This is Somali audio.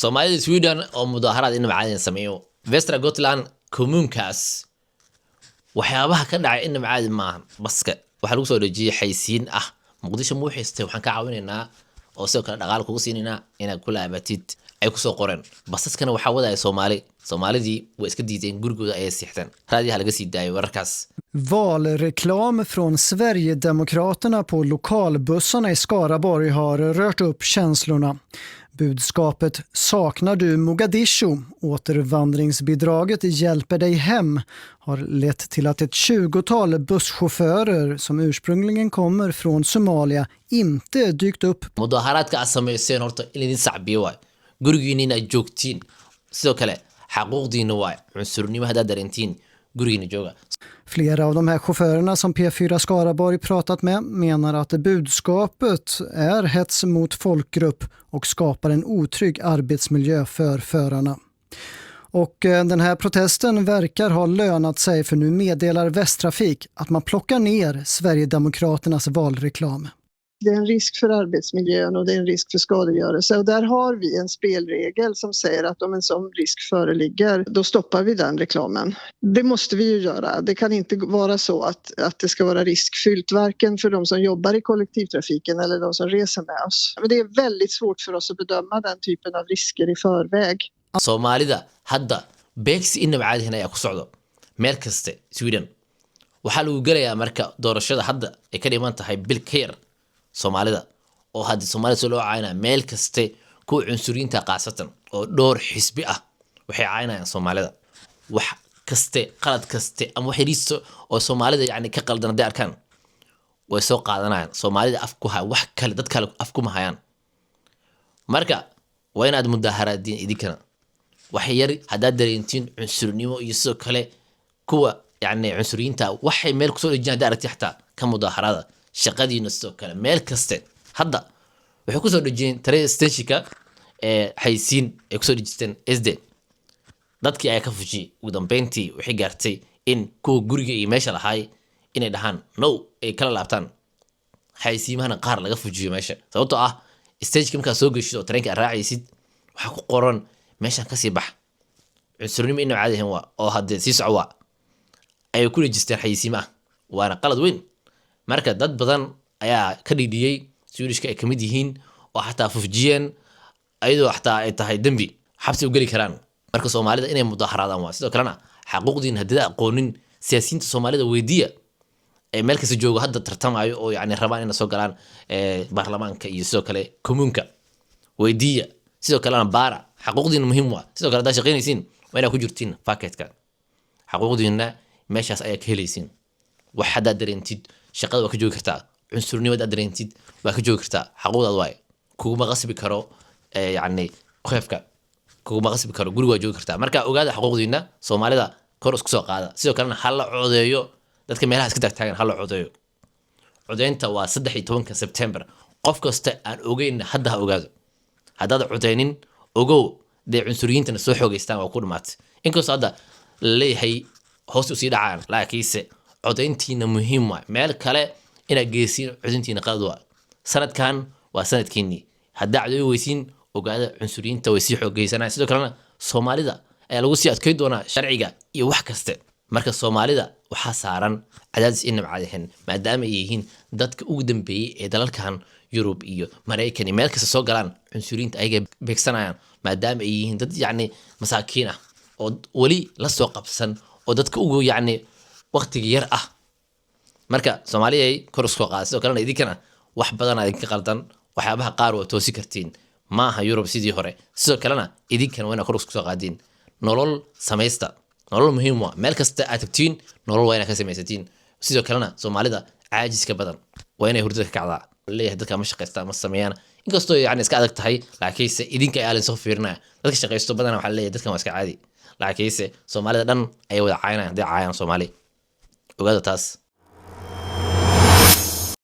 Soomaalida Sweden oo mudaharaad in macaadin sameeyo Västra Gotland kommunkaas waxyaabaha ka dhacay in macaadin maahan baska waxa lagu soo dhajiyay xaysiin ah Muqdisho muu xiistay waxaan ka caawinaynaa oo sidoo kale dhaqaale kugu siinaynaa inaad ku laabatid ay ku soo qoreen basaskana waxa wadaya Soomaalidii way iska diideen gurigooda ay siixteen raadiyaha laga sii daayay wararkaas. Valreklam från Sverigedemokraterna på lokalbussarna i Skaraborg har rört upp känslorna. Budskapet "Saknar du Mogadishu? Återvandringsbidraget hjälper dig hem" har lett till att ett 20-tal busschaufförer som ursprungligen kommer från Somalia inte dykt upp. Mudaharaadka asameeyeen horta in sacbiyo way gurigiina joogtiin sidoo kale xaquuqdiina way cunsurnimo hada darentiin gurigiina jooga. Flera av de här chaufförerna som P4 Skaraborg pratat med menar att budskapet är hets mot folkgrupp och skapar en otrygg arbetsmiljö för förarna. Och den här protesten verkar ha lönat sig, för nu meddelar Västtrafik att man plockar ner Sverigedemokraternas valreklam. Det är en risk för arbetsmiljön och det är en risk för skadegörelse. Och där har vi en spelregel som säger att om en sån risk föreligger, då stoppar vi den reklamen. Det måste vi ju göra. Det kan inte vara så att det ska vara riskfyllt, varken för de som jobbar i kollektivtrafiken eller de som reser med oss. Men det är väldigt svårt för oss att bedöma den typen av risker i förväg. Soomaalida hadda beegsi in macaadin ay ku socdo meel kaste Sweden waxa lagu galayaa marka doorashada hadda ay ka dhiman tahay bil ka yar Soomaalida oo hadda Soomaalida soo caayna meel kaste ku cunsuriinta qaasatan oo door xisbi ah waxay caayinayaan Soomaalida wax kaste qalad kaste ama wax yariisto oo Soomaalida yaani ka qaldan haday arkaan way soo qaadanayaan Soomaalida afku ha wax kale dad kale afku ma hayaan marka waa inaad mudaharaadin idinkana waxay yar hadaa dareentiin cunsurnimo iyo sidoo kale kuwa yaani cunsuriinta waxay meel ku soo dhajin hadaa aragti xataa ka mudaharada shaqadiina sidoo kale meel kaste hadda waxay ku soo dhajin tare stationka xaysiin ay ku soo dhajisteen SD dadkii ay ka fujiyay ugu dambeyntii waxay gaartay in kuwa guriga iyo meesha lahaay inay dhahaan no ay kala laabtaan xaysiimahana qaar laga fujiyo meesha sababtoo ah stage markaa soo gasho tareenka raacaysid waxa ku qoran meeshan ka sii bax cunsurnimo inuu caadi ahayn waa oo hadda sii socwa ay ku register xaysiimaha waana qalad weyn marka dad badan ayaa ka dhigiyay Swedishka ay kamid yihiin oo xataa fufjiyeen ayadoo xataa ay tahay dambi xabsi u gali karaan marka Soomaalida inay mudaharaadaan waa sidoo kalena xaquuqdiin hadda aqoonin siyaasiyiinta Soomaalida weydiya ay meel kasta joogo hadda tartamayo oo yaani rabaan inay soo galaan baarlamaanka iyo sidoo kale kommunka weydiya sidoo kalena baara xaquuqdiina muhiim waa sidoo kale hadda shaqeynaysiin waa inaad ku jirtiin paketka xaquuqdiina meeshaas ayaa ka helaysiin wax hadda dareentid shaqada waa ka joogi kartaa cunsurnimada dareentid waa ka joogi kartaa xaquuqdaad waay kuuma qasbi karo yaani qofka kuuma qasbi karo guriga waa joogi kartaa marka ogaada xaquuqdiina Soomaalida kor isku soo qaada sidoo kalena hal la codeeyo dadka meelaha iska taagan hal la codeeyo codeynta waa 13 September qof kasta aan ogeyn hadda ha ogaado haddaad codeynin ogow de cunsuriyiintana soo xoogeystaan waa ku dhamaatay inkastoo hadda leeyahay hoos u sii dhacaan laakiinse codeyntiina muhiim waa meel kale inaad geesiin codeyntiina qalad waa sanadkan waa sanadkiinii haddaa codeey weysiin ogaada cunsuriyiinta way sii xoogeysanayaan sidoo kalena Soomaalida ayaa lagu sii adkeyn doonaa sharciga iyo wax kaste marka Soomaalida waxaa saaran cadaadis in macaadin maadaama ay yihiin dadka ugu dambeeyay ee dalalkan Europe iyo Mareykan meel kasta soo galaan cunsuriinta ay beegsanayaan maadaama ay yihiin dad yaani masaakiin ah oo wali la soo qabsan oo dadka ugu yaani waqtiga yar ah marka Soomaaliya ay kor isku qaadayso sidoo kalena idinkana wax badan aad ka qaldan waxyaabaha qaar oo toosi kartiin maaha Europe sidii hore sidoo kalena idinkana waa kor isku soo qaadin nolol samaysta nolol muhiim waa meel kasta aad tagtiin nolol waa inaad ka samaysatiin sidoo kalena Soomaalida caajiska badan waa inay hurdada ka kacdaa leeyahay dadka ma shaqeystaan ma sameeyaan inkastoo yaani iska adag tahay laakiinse idinka ay soo fiirnaa dadka shaqeysto badan waxa leeyahay dadkan waa iska caadi laakiinse Soomaalida dhan ay wada caayinayaan hadii caayaan Soomaali ogaada taas